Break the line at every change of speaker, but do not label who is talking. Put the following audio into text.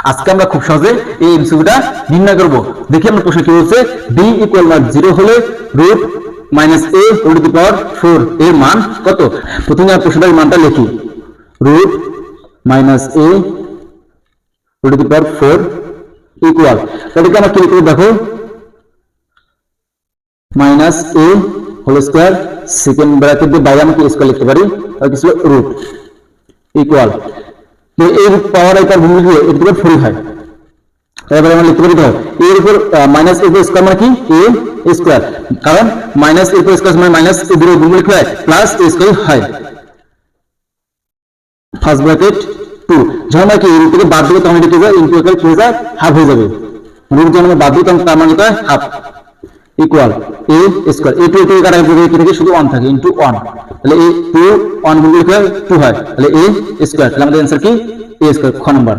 আজকে আমরা খুব সহজে এই এমসিকিউটা নির্ণয় করব। দেখি আমরা প্রশ্ন কি বলছে, b ইকুয়াল নট 0 হলে root minus a whole to the power 4 এর মান কত? প্রথমে আমরা প্রশ্নটার মানটা লিখি, root minus a whole to the power 4 equal, তাহলে কি আমরা কি লিখব দেখো, minus a whole square second bracket দিয়ে বাইরে আমরা কি স্কয়ার লিখতে পারি, আর কিছু রুট ইকুয়াল, তো এর পাওয়ার এটা ভূমি দিয়ে এর উপর 4 হয়, এবারে আমরা লিখতে পারি দাও এর উপর মাইনাস a স্কয়ার মানে কি a স্কয়ার, কারণ মাইনাস a স্কয়ার মানে মাইনাস a দিয়ে গুণ লিখলে হয় প্লাস a স্কয়ার হয়, ফার্স্ট ব্র্যাকেট 2, যখন আমরা কি এর থেকে বাদ দেব তখন এটা কি হবে, ইনটু কি হয়ে যায়, হাফ হয়ে যাবে, রুট যখন আমরা বাদ দিই তখন তার মানে হয় half equal a square, a two কাটা যাবে, কি থাকে শুধু 1 থাকে ইনটু 1, তাহলে a 2 1 গুণ লিখলে 2 হয়, তাহলে a স্কয়ার, তাহলে আমাদের आंसर কি a স্কয়ার খ নাম্বার।